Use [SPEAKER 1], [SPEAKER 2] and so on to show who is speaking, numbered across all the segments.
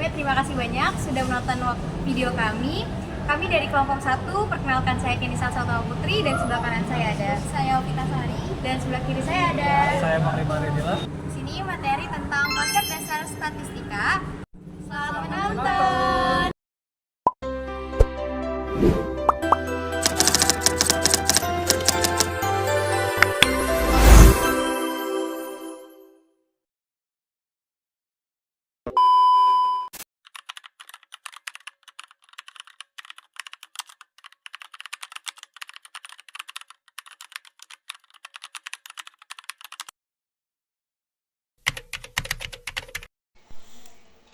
[SPEAKER 1] sebelumnya terima kasih banyak sudah menonton video kami. Kami dari kelompok 1, perkenalkan saya Kenny Salsatwa Putri, dan sebelah kanan saya ada saya Ovita Sari, dan sebelah kiri saya ada
[SPEAKER 2] saya Makrima Redila.
[SPEAKER 1] Di sini materi tentang konsep dasar statistika. Selamat menonton.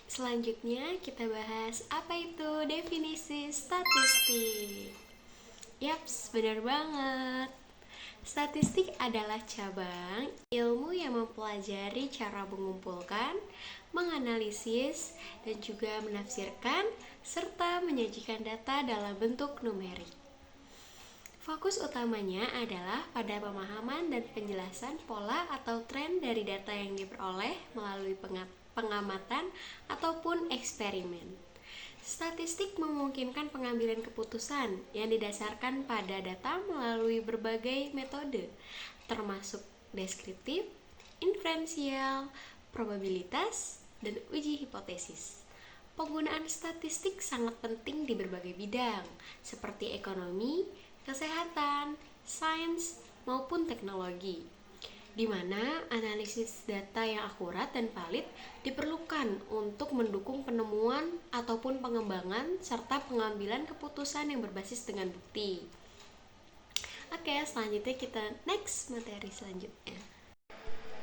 [SPEAKER 3] Selanjutnya kita bahas apa itu definisi statistik. Yaps, benar banget. Statistik adalah cabang ilmu yang mempelajari cara mengumpulkan, menganalisis, dan juga menafsirkan serta menyajikan data dalam bentuk numerik. Fokus utamanya adalah pada pemahaman dan penjelasan pola atau tren dari data yang diperoleh melalui pengamatan ataupun eksperimen. Statistik memungkinkan pengambilan keputusan yang didasarkan pada data melalui berbagai metode, termasuk deskriptif, inferensial, probabilitas, dan uji hipotesis. Penggunaan statistik sangat penting di berbagai bidang, seperti ekonomi, kesehatan, sains, maupun teknologi, di mana analisis data yang akurat dan valid diperlukan untuk mendukung penemuan ataupun pengembangan serta pengambilan keputusan yang berbasis dengan bukti. Oke, selanjutnya kita next materi selanjutnya.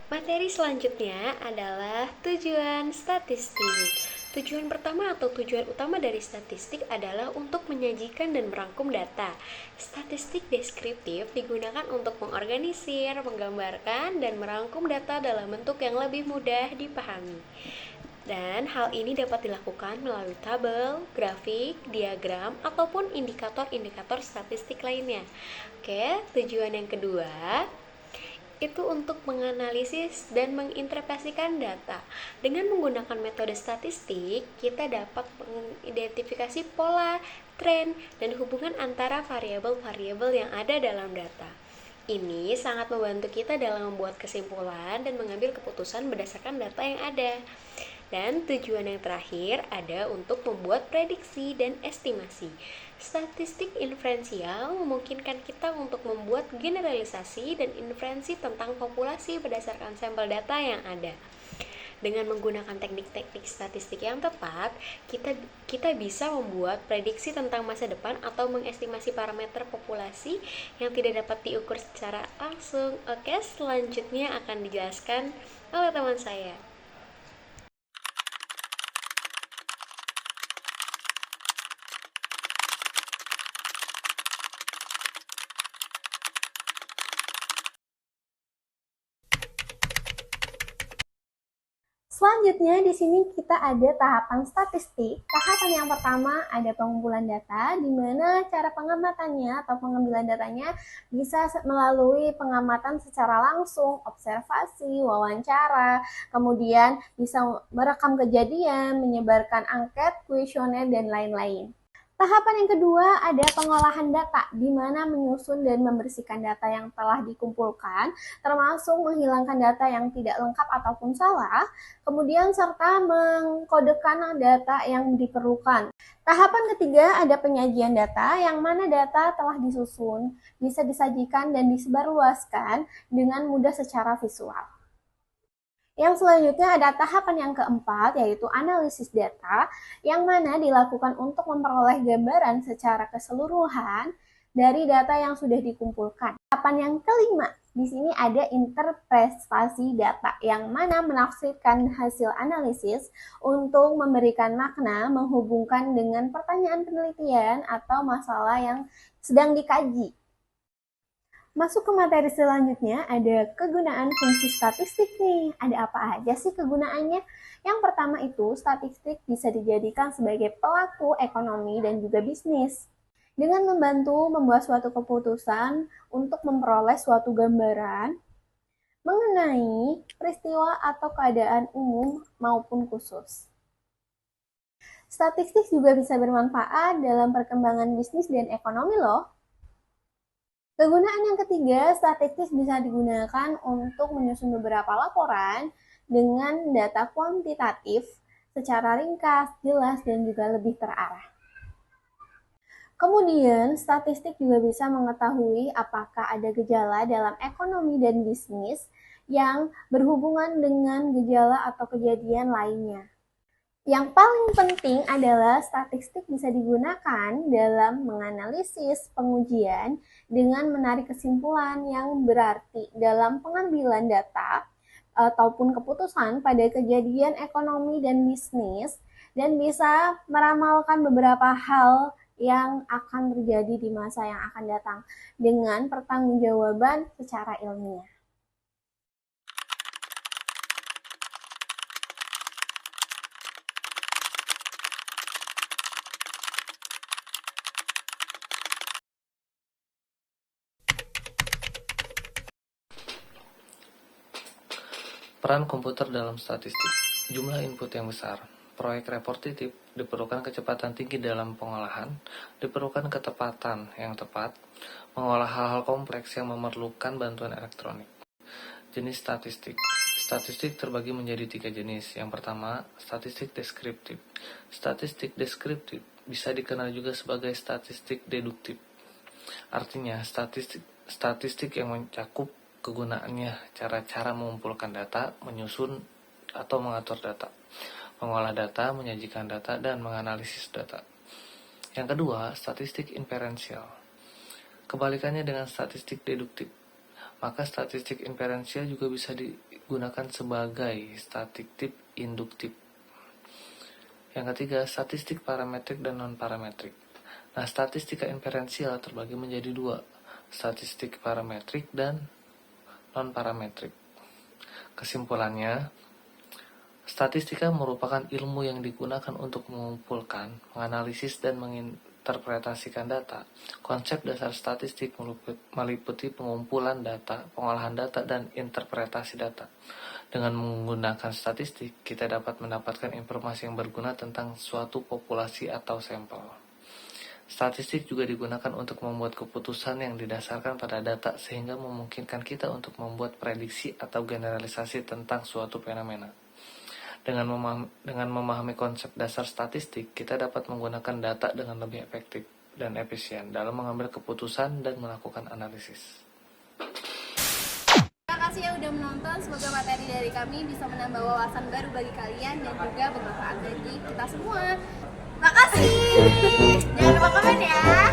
[SPEAKER 3] Materi selanjutnya adalah tujuan statistik. Tujuan pertama atau tujuan utama dari statistik adalah untuk menyajikan dan merangkum data. Statistik deskriptif digunakan untuk mengorganisir, menggambarkan, dan merangkum data dalam bentuk yang lebih mudah dipahami. Dan hal ini dapat dilakukan melalui tabel, grafik, diagram, ataupun indikator-indikator statistik lainnya. Oke, tujuan yang kedua itu untuk menganalisis dan menginterpretasikan data. Dengan menggunakan metode statistik, kita dapat mengidentifikasi pola, tren, dan hubungan antara variabel-variabel yang ada dalam data. Ini sangat membantu kita dalam membuat kesimpulan dan mengambil keputusan berdasarkan data yang ada. Dan tujuan yang terakhir ada untuk membuat prediksi dan estimasi. Statistik inferensial memungkinkan kita untuk membuat generalisasi dan inferensi tentang populasi berdasarkan sampel data yang ada. Dengan menggunakan teknik-teknik statistik yang tepat, kita bisa membuat prediksi tentang masa depan atau mengestimasi parameter populasi yang tidak dapat diukur secara langsung. Oke, selanjutnya akan dijelaskan oleh teman saya.
[SPEAKER 4] Selanjutnya di sini kita ada tahapan statistik. Tahapan yang pertama ada pengumpulan data, di mana cara pengamatannya atau pengambilan datanya bisa melalui pengamatan secara langsung, observasi, wawancara, kemudian bisa merekam kejadian, menyebarkan angket, kuesioner, dan lain-lain. Tahapan yang kedua ada pengolahan data, di mana menyusun dan membersihkan data yang telah dikumpulkan, termasuk menghilangkan data yang tidak lengkap ataupun salah, kemudian serta mengkodekan data yang diperlukan. Tahapan ketiga ada penyajian data, yang mana data telah disusun, bisa disajikan dan disebarluaskan dengan mudah secara visual. Yang selanjutnya ada tahapan yang keempat, yaitu analisis data, yang mana dilakukan untuk memperoleh gambaran secara keseluruhan dari data yang sudah dikumpulkan. Tahapan yang kelima, di sini ada interpretasi data, yang mana menafsirkan hasil analisis untuk memberikan makna, menghubungkan dengan pertanyaan penelitian atau masalah yang sedang dikaji. Masuk ke materi selanjutnya, ada kegunaan fungsi statistik nih. Ada apa aja sih kegunaannya? Yang pertama itu, statistik bisa dijadikan sebagai pelaku ekonomi dan juga bisnis. Dengan membantu membuat suatu keputusan untuk memperoleh suatu gambaran mengenai peristiwa atau keadaan umum maupun khusus. Statistik juga bisa bermanfaat dalam perkembangan bisnis dan ekonomi loh. Kegunaan yang ketiga, statistik bisa digunakan untuk menyusun beberapa laporan dengan data kuantitatif secara ringkas, jelas, dan juga lebih terarah. Kemudian, statistik juga bisa mengetahui apakah ada gejala dalam ekonomi dan bisnis yang berhubungan dengan gejala atau kejadian lainnya. Yang paling penting adalah statistik bisa digunakan dalam menganalisis pengujian dengan menarik kesimpulan yang berarti dalam pengambilan data ataupun keputusan pada kejadian ekonomi dan bisnis, dan bisa meramalkan beberapa hal yang akan terjadi di masa yang akan datang dengan pertanggungjawaban secara ilmiah.
[SPEAKER 2] Peran komputer dalam statistik. Jumlah input yang besar. Proyek repetitif diperlukan kecepatan tinggi dalam pengolahan, diperlukan ketepatan yang tepat, mengolah hal-hal kompleks yang memerlukan bantuan elektronik. Jenis statistik. Statistik terbagi menjadi 3 jenis. Yang pertama, statistik deskriptif. Statistik deskriptif bisa dikenal juga sebagai statistik deduktif. Artinya, statistik yang mencakup kegunaannya, cara-cara mengumpulkan data, menyusun atau mengatur data, mengolah data, menyajikan data, dan menganalisis data. Yang kedua, statistik inferensial. Kebalikannya dengan statistik deduktif. Maka statistik inferensial juga bisa digunakan sebagai statistik induktif. Yang ketiga, statistik parametrik dan non-parametrik. Nah, statistika inferensial terbagi menjadi 2, statistik parametrik dan non-parametrik. Kesimpulannya, statistika merupakan ilmu yang digunakan untuk mengumpulkan, menganalisis, dan menginterpretasikan data. Konsep dasar statistik meliputi pengumpulan data, pengolahan data, dan interpretasi data. Dengan menggunakan statistik, kita dapat mendapatkan informasi yang berguna tentang suatu populasi atau sampel. Statistik juga digunakan untuk membuat keputusan yang didasarkan pada data, sehingga memungkinkan kita untuk membuat prediksi atau generalisasi tentang suatu fenomena. Dengan memahami konsep dasar statistik, kita dapat menggunakan data dengan lebih efektif dan efisien dalam mengambil keputusan dan melakukan analisis.
[SPEAKER 1] Terima kasih yang udah menonton, semoga materi dari kami bisa menambah wawasan baru bagi kalian dan juga bermanfaat bagi kita semua. Makasih. Jangan lupa komen ya.